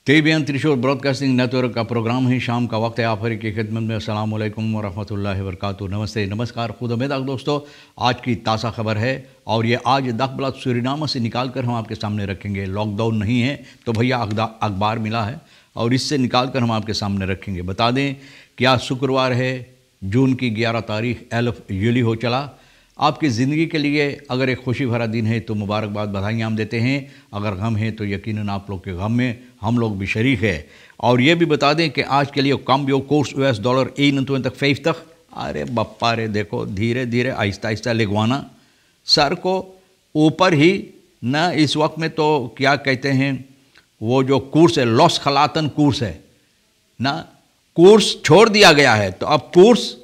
TBN त्रिशूल broadcasting network का programme ही शाम का वक्त है। आप हर की खिदमत में अस्सलाम वालेकुम वरहमतुल्लाहि वबरकातुहू। नमस्ते, नमस्कार, खुद दोस्तों। आज की ताज़ा खबर है और ये आज दखबलात सूरीनामा से निकाल कर हम आपके सामने रखेंगे। लॉकडाउन नहीं है तो भैया अखबार मिला है और इससे निकाल कर हम आपके सामने रखेंगे। बता दें कि आज शुक्रवार है, जून की 11 तारीख, एल्फ यूली हो चला। आपकी ज़िंदगी के लिए अगर एक खुशी भरा दिन है तो मुबारकबाद, बधाइयाँ हम देते हैं। अगर गम है तो यकीनन आप लोग के गम में हम लोग भी शरीक है। और ये भी बता दें कि आज के लिए कम यो कोर्स US डॉलर 1.50 अरे बप्पा रे, देखो धीरे धीरे आहिस्ता आहिस्ता लिगवाना सर को ऊपर ही ना। इस वक्त में तो क्या कहते हैं, वो जो कोर्स है लॉस खलातन कोर्स है ना, कोर्स छोड़ दिया गया है। तो अब कोर्स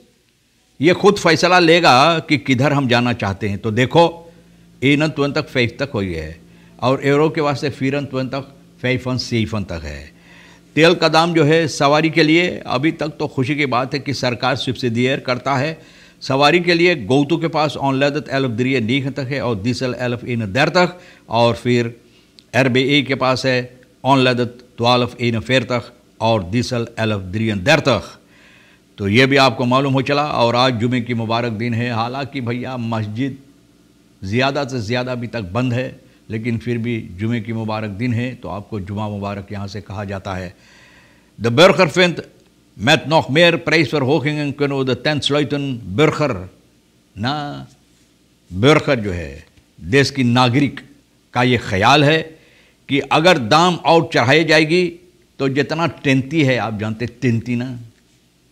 ये खुद फैसला लेगा कि किधर हम जाना चाहते हैं। तो देखो 1.50 तक हुई है और एरो के वास्ते 4.50 तक है। तेल का दाम जो है सवारी के लिए अभी तक तो खुशी की बात है कि सरकार सब्सिडियर करता है सवारी के लिए। गोतू के पास ऑनलेदत 11 तक है और डीजल 11 तक, और फिर RBE के पास है ऑनलेदत 12 तक और डीजल 11 तक। तो ये भी आपको मालूम हो चला। और आज जुमे की मुबारक दिन है। हालांकि भैया मस्जिद ज़्यादा से ज़्यादा अभी तक बंद है, लेकिन फिर भी जुमे की मुबारक दिन है तो आपको जुमा मुबारक यहाँ से कहा जाता है। The burger vindt met nog meer prijsverhogingen kunnen we de tent sluiten। burger ना, burger जो है देश की नागरिक का ये ख्याल है कि अगर दाम और चढ़ाई जाएगी तो जितना टेंती है, आप जानते टेंती ना,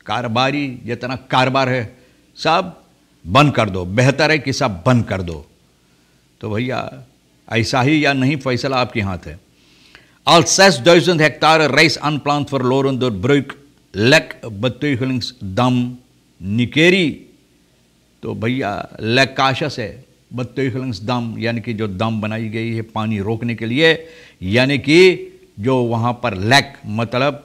कारोबारी जितना कारोबार है सब बंद कर दो। बेहतर है कि सब बंद कर दो। तो भैया ऐसा ही या नहीं, फैसला आपके हाथ है। Al 6000 hectare rijst aanplant verloren door breuk lek beteugelingsdam Nikeri। तो भैया लैकाशा से beteugelingsdam यानी कि जो दम बनाई गई है पानी रोकने के लिए, यानी कि जो वहाँ पर लैक मतलब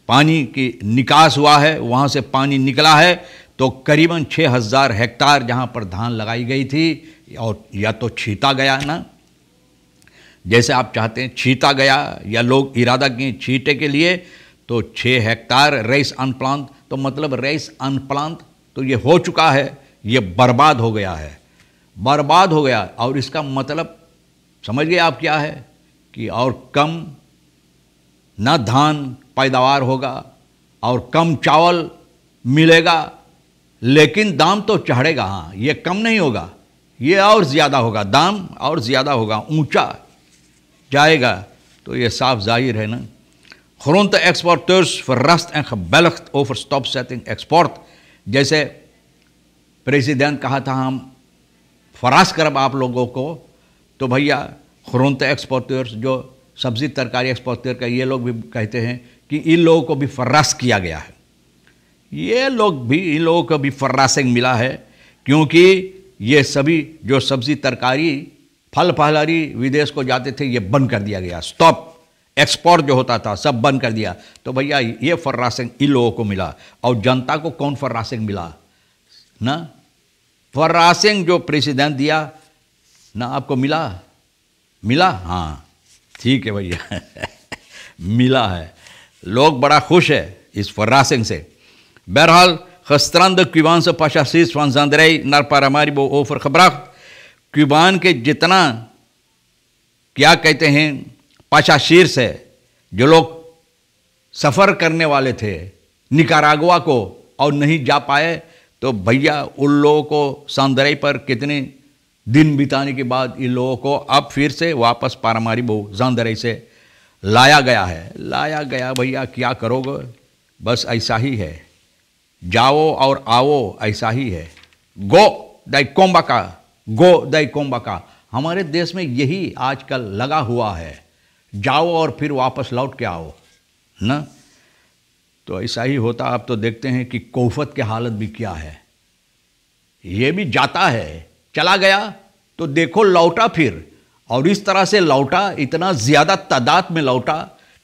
पानी की निकास हुआ है, वहाँ से पानी निकला है। तो करीबन 6000 हेक्टार जहाँ पर धान लगाई गई थी और या तो छीता गया ना, जैसे आप चाहते हैं छीता गया, या लोग इरादा किए छीटे के लिए, तो 6 हेक्टार रेस अनप्लांट। तो मतलब रेस अनप्लांट तो ये हो चुका है, ये बर्बाद हो गया है, बर्बाद हो गया। और इसका मतलब समझ गए आप क्या है कि और कम ना धान पैदावार होगा और कम चावल मिलेगा, लेकिन दाम तो चढ़ेगा। हाँ, ये कम नहीं होगा, ये और ज़्यादा होगा, दाम और ज़्यादा होगा, ऊंचा जाएगा। तो ये साफ जाहिर है ना। Groente exporteurs verrast en gebelgd over stopzetting export। जैसे प्रेसिडेंट कहा था हम फरास करब आप लोगों को, तो भैया Groente exporteurs जो सब्जी तरकारी एक्सपोर्टर का, ये लोग भी कहते हैं कि इन लोगों को भी फर्रास किया गया है। इन लोगों को भी फर्रासिंग मिला है, क्योंकि ये सभी जो सब्जी तरकारी फल फलहारी विदेश को जाते थे ये बंद कर दिया गया। स्टॉप एक्सपोर्ट जो होता था सब बंद कर दिया। तो भैया ये फर्रासिंग इन लोगों को मिला। और जनता को कौन फर्रासिंग मिला ना? फर्रासिंग जो प्रेसिडेंट दिया ना, आपको मिला हाँ ठीक है भैया मिला है। लोग बड़ा खुश है इस फर्रासिंग से। बहरहाल gestrande Cubaanse passagiers van Zanderij naar Paramaribo overgebracht। Cuban के जितना क्या कहते हैं पाशाशीर्स है, जो लोग सफ़र करने वाले थे निकारागुआ को और नहीं जा पाए, तो भैया उन लोगों को सांदरई पर कितने दिन बिताने के बाद इन लोगों को अब फिर से वापस पारामारिबो सांदरई से लाया गया है। लाया गया भैया, क्या करोगे, बस ऐसा ही है, जाओ और आओ, ऐसा ही है। गो दाई कोम्बाका हमारे देश में यही आजकल लगा हुआ है, जाओ और फिर वापस लौट के आओ ना। तो ऐसा ही होता। अब तो देखते हैं कि कोफत की हालत भी क्या है। ये भी जाता है, चला गया तो देखो लौटा फिर, और इस तरह से लौटा, इतना ज़्यादा तादाद में लौटा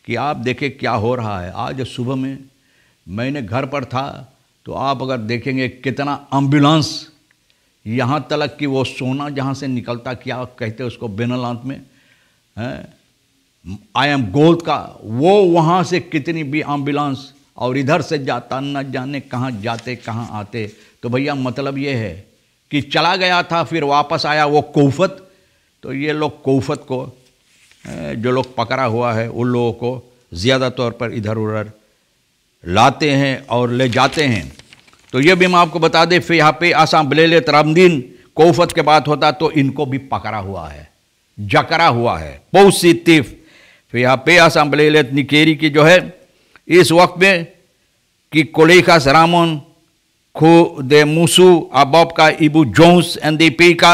कि आप देखें क्या हो रहा है। आज सुबह में मैंने घर पर था तो आप अगर देखेंगे कितना एम्बुलेंस, यहाँ तक कि वो सोना जहाँ से निकलता, क्या कहते हैं उसको बेनलांत में, हैं एम गोल्ड का, वो वहाँ से कितनी भी एम्बुलेंस और इधर से जाता, न जाने कहाँ जाते कहाँ आते। तो भैया मतलब ये है कि चला गया था फिर वापस आया वो कोफत। तो ये लोग कोफत को, जो लोग पकड़ा हुआ है उन लोगों को ज़्यादा तौर पर इधर उधर लाते हैं और ले जाते हैं। तो ये भी मैं आपको बता दें, फिर यहाँ पे आसाम बलेले तरामदीन कोफत के बात होता तो इनको भी पकड़ा हुआ है, जकड़ा हुआ है पौसीतिफ। फिर यहाँ पे आसाम बलेले निकेरी की जो है इस वक्त में कि कोलेखा सरामन खो दे मूसू अबॉब का इबू जोन्स एनडीपी का,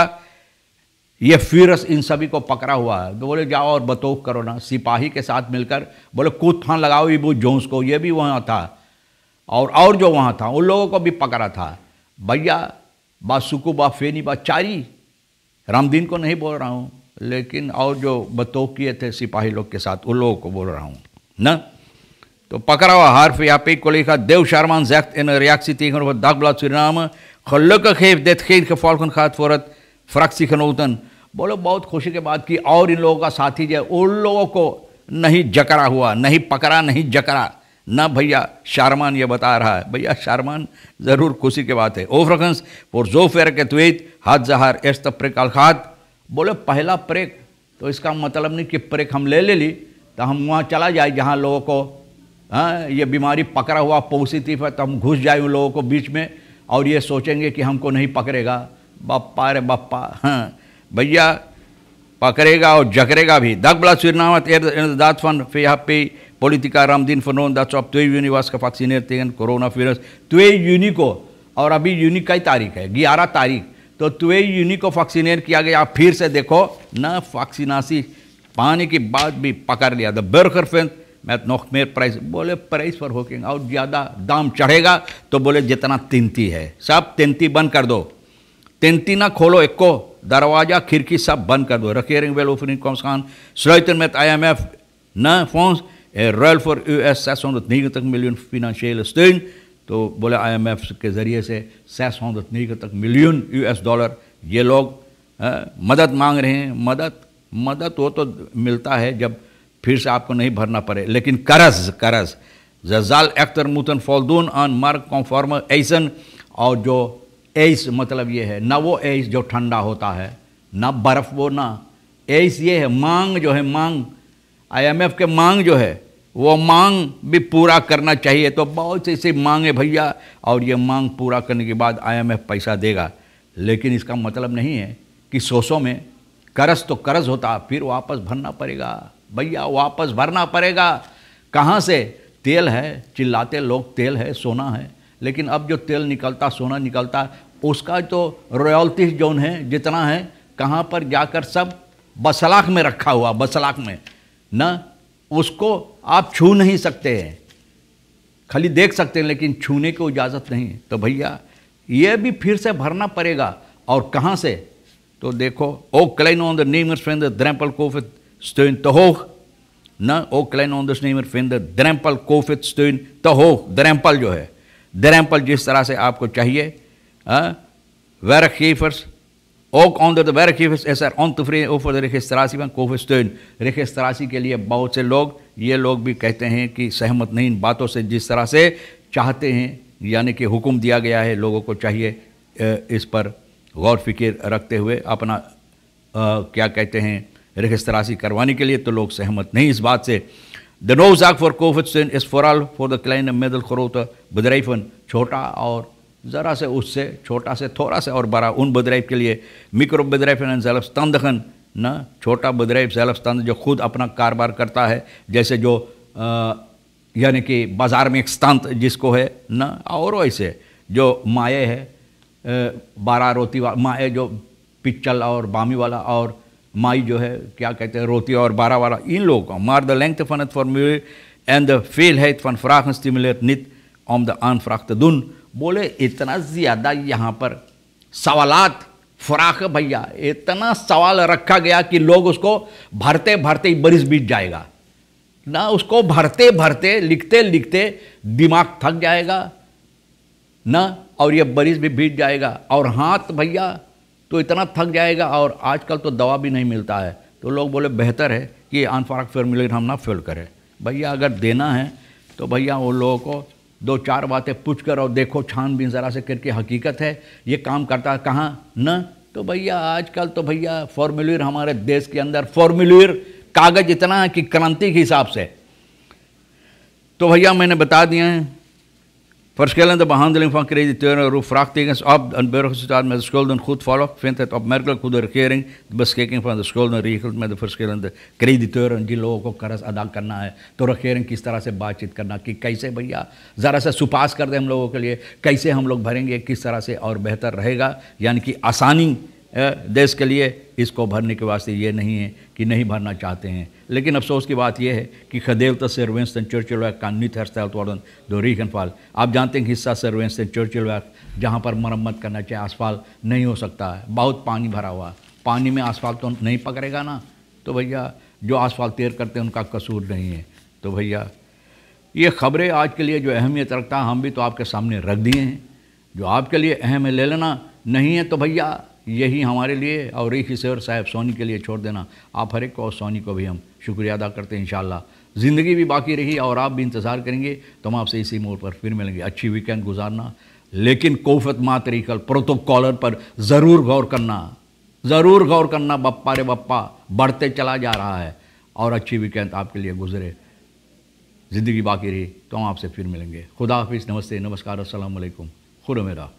ये फिरस इन सभी को पकड़ा हुआ है। तो बोले जाओ और बतौक करो ना, सिपाही के साथ मिलकर बोले कूद फान लगाओ इबू जोन्स को, ये भी वहाँ था और जो वहाँ था उन लोगों को भी पकड़ा था। भैया बा सुकू बा फेनी बा चारी, रामदीन को नहीं बोल रहा हूँ, लेकिन और जो बतौक किए थे सिपाही लोग के साथ उन लोगों को बोल रहा हूँ ना। तो पकड़ा हुआ हार्फ या पे को लिखा देव शर्मान जैक्ट इन रिएक्सी tegen wat dagblad Suriname gelukkig heeft dit geen gevolgen gehad voor het fractiegenoten। बोलो बहुत खुशी के बात की और इन लोगों का साथी जो उन लोगों को नहीं जकड़ा हुआ, नहीं पकड़ा, नहीं जकड़ा ना। भैया शारमान ये बता रहा है, भैया शारमान ज़रूर खुशी की बात है। ओवरगंस फॉर जोफेर के त्वेत हाथ जहार एस्ट प्रेक अलखात। बोले पहला प्रेक, तो इसका मतलब नहीं कि प्रेक हम ले ली तो हम वहाँ चला जाए जहाँ लोगों को ये बीमारी पकड़ा हुआ पॉजिटिव है, तो हम घुस जाए उन लोगों को बीच में और ये सोचेंगे कि हमको नहीं पकड़ेगा। बप्पा रे बप्पा, हाँ भैया पकड़ेगा और जकड़ेगा भी। Dagblad Suriname inderdaad van VHP politica Ramdien vernomen dat ze op 2 juni was gevaccineerd tegen coronavirus। 2 जून को, और अभी यूनी कई तारीख है, 11 तारीख, तो 2 जून को वैक्सीनेट किया गया। आप फिर से देखो ना, वैक्सीनासी पाने के बाद भी पकड़ लिया। द बर्गर फिन मैं नोक मेर प्राइस, बोले प्राइस पर होकिंग और ज़्यादा दाम चढ़ेगा तो बोले जितना तिनती है सब तिनती बंद कर दो, तिनती ना खोलो, एक को दरवाजा खिड़की सब बंद कर दो। रकेरिंग वेल ओफनिंग कॉम्सखान sluiten met IMF ना fonds ruil voor US 690 miljoen financiële steun। तो बोले IMF के ज़रिए से 690 मिलियन US डॉलर ये लोग मदद मांग रहे हैं। मदद वो तो मिलता है जब फिर से आपको नहीं भरना पड़े, लेकिन कर्ज जजाल एक्टर मूतन फॉल्दून ऑन मार्क कॉन्फॉर्मर एसन। और जो एस मतलब ये है ना, वो एस जो ठंडा होता है ना, बर्फ़ वो ना, एस ये है मांग जो है, मांग IMF के मांग जो है वो मांग भी पूरा करना चाहिए। तो बहुत सी ऐसी मांग है भैया, और ये मांग पूरा करने के बाद IMF पैसा देगा। लेकिन इसका मतलब नहीं है कि 100 में कर्ज तो कर्ज होता, फिर वापस भरना पड़ेगा भैया, वापस भरना पड़ेगा। कहाँ से? तेल है, चिल्लाते लोग तेल है, सोना है, लेकिन अब जो तेल निकलता, सोना निकलता, उसका तो रॉयल्टीज जोन है जितना है, कहाँ पर जाकर सब बसलाख में रखा हुआ, बसलाख में ना, उसको आप छू नहीं सकते हैं, खाली देख सकते हैं लेकिन छूने की इजाज़त नहीं। तो भैया ये भी फिर से भरना पड़ेगा। और कहाँ से? तो देखो ook kleine ondernemers vinden drempel COVID-steun te hoog। ना, ook kleine ondernemers vinden drempel COVID-steun te hoog। drempel जो है, drempel जिस तरह से आपको चाहिए, werkgevers ook onder de werkgevers is ontevreden over de registratie van COVID-steun। registratie के लिए बहुत से लोग, ये लोग भी कहते हैं कि सहमत नहीं इन बातों से, जिस तरह से चाहते हैं, यानी कि हुक्म दिया गया है, लोगों को चाहिए इस पर गौर फिक्र रखते हुए अपना क्या कहते हैं registratie करवाने के लिए, तो लोग सहमत नहीं इस बात से। De noodzaak voor COVID-steun is vooral voor de kleine middelgrote bedrijven, छोटा और ज़रा से उससे छोटा से थोड़ा से और बड़ा उन bedrijf के लिए, microbedrijven en zelfstandigen ना, छोटा bedrijf zelfstandig जो खुद अपना कारोबार करता है, जैसे जो यानी कि बाज़ार में एक स्टंट जिसको है ना, और वैसे जो माए है, 12 रोटी माए जो पिच्चल और बामी वाला, और माई जो है क्या कहते हैं रोटी और 12 वाला, इन लोगों को maar de lengte van het formulier en de veelheid van vragen stimuleert niet om de aanvraag te doen। बोले इतना ज़्यादा यहाँ पर सवालात फराख भैया, इतना सवाल रखा गया कि लोग उसको भरते भरते ही बरिस बीत जाएगा ना, उसको भरते भरते लिखते लिखते दिमाग थक जाएगा ना, और ये बरिस भी बीत जाएगा, और हाथ भैया तो इतना थक जाएगा। और आजकल तो दवा भी नहीं मिलता है, तो लोग बोले बेहतर है कि अनफारक फॉर्मूलेट हम ना फिल करें। भैया अगर देना है तो भैया उन लोगों को 2-4 बातें पूछ कर और देखो छानबीन ज़रा से करके, हकीकत है ये काम करता है कहाँ न। तो भैया आजकल तो भैया फॉर्मूलेट हमारे देश के अंदर फॉर्मूलेट कागज़ इतना है कि क्रांति के हिसाब से। तो भैया मैंने बता दिया है verschillende behandeling van crediteuren en vraagtekens op een burgerstaat met de schulden goed volgt, vindt het opmerkelijk hoe de regering de beschikking van de schulden regelt met de verschillende crediteuren जिन लोगों को कर्ज अदा करना है। तो regering किस तरह से बातचीत करना कि कैसे भैया ज़रा सा सुपास कर दे हम लोगों के लिए, कैसे हम लोग भरेंगे, किस तरह से और बेहतर रहेगा। यानी कि आसानी देश के लिए इसको भरने के वास्ते ये नहीं है कि नहीं भरना चाहते हैं। लेकिन अफसोस की बात यह है कि gedeelte Sir Winston Churchill-weg kan niet hersteld worden door regenval। आप जानते हैं हिस्सा Sir Winston Churchill-weg जहाँ पर मरम्मत करना चाहिए आसफाल्ट नहीं हो सकता है, बहुत पानी भरा हुआ, पानी में आसफाल्ट तो नहीं पकड़ेगा ना। तो भैया जो आसफाल्ट तैयार करते हैं उनका कसूर नहीं है। तो भैया ये ख़बरें आज के लिए जो अहमियत रखता है हम भी तो आपके सामने रख दिए हैं। जो आपके लिए अहम है ले लेना, नहीं है तो भैया यही हमारे लिए और एक किशोर साहब सोनी के लिए छोड़ देना। आप हर एक को और सोनी को भी हम शुक्रिया अदा करते हैं। इंशाल्लाह ज़िंदगी भी बाकी रही और आप भी इंतज़ार करेंगे तो हम आपसे इसी मोड़ पर फिर मिलेंगे। अच्छी वीकेंड गुजारना, लेकिन कोफत मा तरीक़ल प्रोटोकॉलर पर ज़रूर गौर करना, ज़रूर गौर करना। बप्पा रे बप्पा बढ़ते चला जा रहा है। और अच्छी वीकेंड आपके लिए गुजरे, ज़िंदगी बाकी रही तो हम आपसे फिर मिलेंगे। खुदा हाफिज़, नमस्ते, नमस्कार, अस्सलाम वालेकुम, खुदा मेरा।